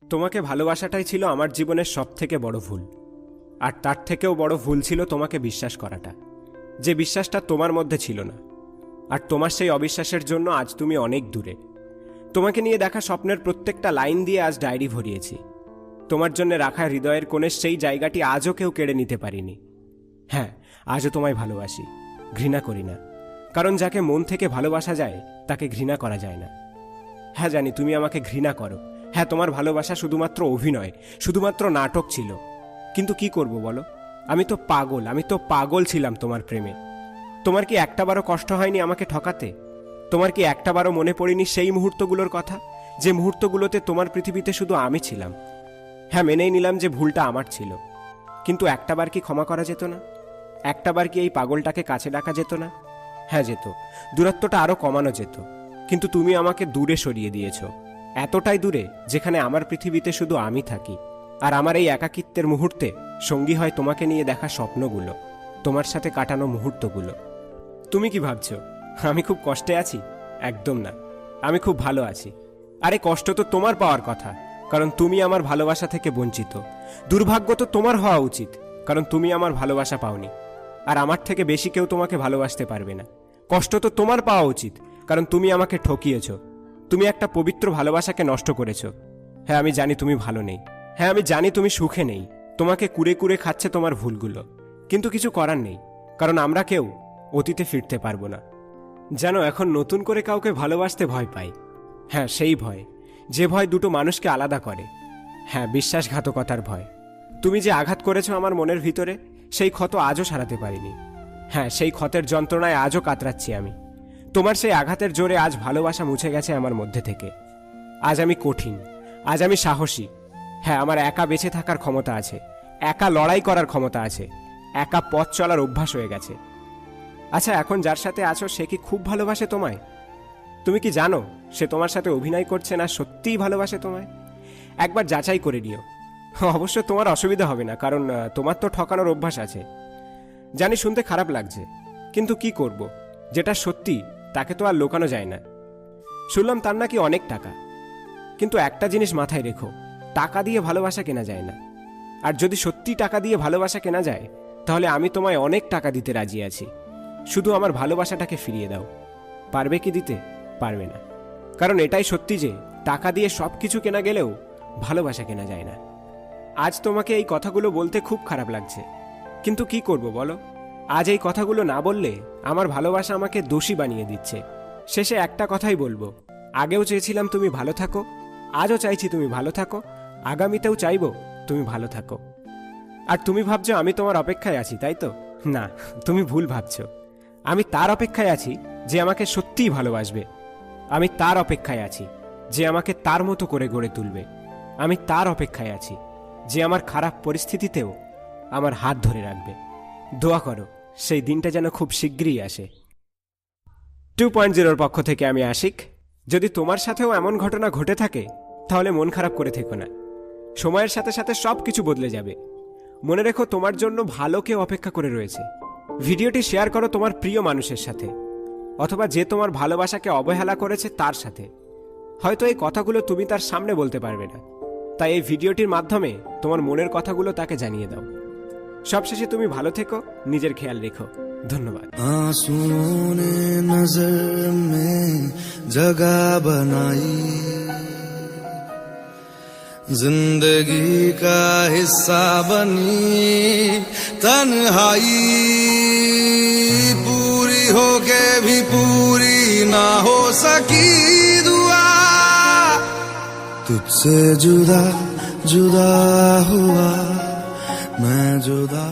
তোমাকে ভালোবাসাটাই ছিল আমার জীবনের সবথেকে বড় ভুল। আর তার থেকেও বড় ভুল ছিল তোমাকে বিশ্বাস করাটা, যে বিশ্বাসটা তোমার মধ্যে ছিল না। আর তোমার সেই অবিশ্বাসের জন্য আজ তুমি অনেক দূরে। তোমাকে নিয়ে দেখা স্বপ্নের প্রত্যেকটা লাইন দিয়ে আজ ডায়েরি ভরিয়েছি। তোমার জন্য রাখা হৃদয়ের কোণে সেই জায়গাটি আজও কেউ কেড়ে নিতে পারিনি। হ্যাঁ, আজও তোমায় ভালোবাসি, ঘৃণা করি না। কারণ যাকে মন থেকে ভালোবাসা যায় তাকে ঘৃণা করা যায় না। হ্যাঁ জানি তুমি আমাকে ঘৃণা করো। হ্যাঁ, তোমার ভালোবাসা শুধুমাত্র অভিনয়, শুধুমাত্র নাটক ছিল। কিন্তু কি করব বলো, আমি তো পাগল ছিলাম তোমার প্রেমে। তোমার কি একটাবারও কষ্ট হয়নি আমাকে ঠকাতে? তোমার কি একটাবারও মনে পড়েনি সেই মুহূর্তগুলোর কথা, যে মুহূর্তগুলোতে তোমার পৃথিবীতে শুধু আমি ছিলাম? হ্যাঁ, মেনেই নিলাম যে ভুলটা আমার ছিল, কিন্তু একটাবার কি ক্ষমা করা যেত না? একটাবার কি এই পাগলটাকে কাছে ডাকা যেত না? হ্যাঁ যেত, দূরত্বটা আরও কমানো যেত। কিন্তু তুমি আমাকে দূরে সরিয়ে দিয়েছ, এতটাই দূরে যেখানে আমার পৃথিবীতে শুধু আমি থাকি। আর আমার এই একাকিত্বের মুহূর্তে সঙ্গী হয় তোমাকে নিয়ে দেখা স্বপ্নগুলো, তোমার সাথে কাটানো মুহূর্তগুলো। তুমি কি ভাবছো আমি খুব কষ্টে আছি? একদম না, আমি খুব ভালো আছি। আরে কষ্ট তো তোমার পাওয়ার কথা, কারণ তুমি আমার ভালোবাসা থেকে বঞ্চিত। দুর্ভাগ্য তো তোমার হওয়া উচিত, কারণ তুমি আমার ভালোবাসা পাওনি। আর আমার থেকে বেশি কেউ তোমাকে ভালোবাসতে পারবে না। কষ্ট তো তোমার পাওয়া উচিত, কারণ তুমি আমাকে ঠকিয়েছ। তুমি একটা পবিত্র ভালোবাসাকে নষ্ট করেছ। হ্যাঁ, আমি জানি তুমি ভালো নেই। হ্যাঁ, আমি জানি তুমি সুখে নেই। তোমাকে কুরে কুরে খাচ্ছে তোমার ভুলগুলো। কিন্তু কিছু করার নেই, কারণ আমরা কেউ অতীতে ফিরতে পারবো না। যেন এখন নতুন করে কাউকে ভালোবাসতে ভয় পাই। হ্যাঁ, সেই ভয়, যে ভয় দুটো মানুষকে আলাদা করে। হ্যাঁ, বিশ্বাসঘাতকতার ভয়। তুমি যে আঘাত করেছো আমার মনের ভিতরে, সেই ক্ষত আজও সারাতে পারিনি। হ্যাঁ, সেই ক্ষতের যন্ত্রণায় আজও কাতরাচ্ছি আমি। তোমার সেই আঘাতের জোরে আজ ভালোবাসা মুছে গেছে আমার মধ্যে থেকে। আজ আমি কঠিন, আজ আমি সাহসী। হ্যাঁ, আমার একা বেঁচে থাকার ক্ষমতা আছে, একা লড়াই করার ক্ষমতা আছে, একা পথ চলার অভ্যাস হয়ে গেছে। আচ্ছা, এখন যার সাথে আছো সে কি খুব ভালোবাসে তোমায়? তুমি কি জানো সে তোমার সাথে অভিনয় করছে না সত্যিই ভালোবাসে তোমায়? একবার যাচাই করে নিও। অবশ্য তোমার অসুবিধা হবে না, কারণ তোমার তো ঠকানোর অভ্যাস আছে। জানি শুনতে খারাপ লাগছে, কিন্তু কি করব, যেটা সত্যি তাকে তো আর লুকানো যায় না। শুনলাম তার নাকি অনেক টাকা, কিন্তু একটা জিনিস মাথায় রেখো, টাকা দিয়ে ভালোবাসা কেনা যায় না। আর যদি সত্যি টাকা দিয়ে ভালোবাসা কেনা যায়, তাহলে আমি তোমায় অনেক টাকা দিতে রাজি আছি। শুধু আমার ভালোবাসাটাকে ফিরিয়ে দাও। পারবে কি দিতে? পারবে না, কারণ এটাই সত্যি যে টাকা দিয়ে সব কিছু কেনা গেলেও ভালোবাসা কেনা যায় না। আজ তোমাকে এই কথাগুলো বলতে খুব খারাপ লাগছে, কিন্তু কি করব বলো? আজ এই কথাগুলো না বললে আমার ভালোবাসা আমাকে দোষী বানিয়ে দিচ্ছে। শেষে একটা কথাই বলবো, আগেও চেয়েছিলাম তুমি ভালো থাকো, আজও চাইছি তুমি ভালো থাকো, আগামীতেও চাইবো তুমি ভালো থাকো। আর তুমি ভাবছো আমি তোমার অপেক্ষায় আছি, তাই তো? না, তুমি ভুল ভাবছো। আমি তার অপেক্ষায় আছি যে আমাকে সত্যিই ভালোবাসবে। আমি তার অপেক্ষায় আছি যে আমাকে তার মতো করে গড়ে তুলবে। আমি তার অপেক্ষায় আছি যে আমার খারাপ পরিস্থিতিতেও আমার হাত ধরে রাখবে। দোয়া করো সেই দিনটা যেন খুব শীঘ্রই আসে। 2.0 পক্ষ থেকে আমি আশিক। যদি তোমার সাথেও এমন ঘটনা ঘটে থাকে, তাহলে মন খারাপ করে থেকো না। সময়ের সাথে সাথে সব কিছু বদলে যাবে। মনে রেখো, তোমার জন্য ভালো কেউ অপেক্ষা করে রয়েছে। ভিডিওটি শেয়ার করো তোমার প্রিয় মানুষের সাথে, অথবা যে তোমার ভালোবাসাকে অবহেলা করেছে তার সাথে। হয়তো এই কথাগুলো তুমি তার সামনে বলতে পারবে না, তাই এই ভিডিওটির মাধ্যমে তোমার মনের কথাগুলো তাকে জানিয়ে দাও। সবশেষে তুমি ভালো থেকো, নিজের খেয়াল রেখো। ধন্যবাদ। आंसुओं ने नजर में जगह बनाई, जिंदगी का हिस्सा बनी तन्हाई। पूरी होके भी पूरी ना हो सकी दुआ, तुझसे जुदा जुदा हुआ मैं जुदा।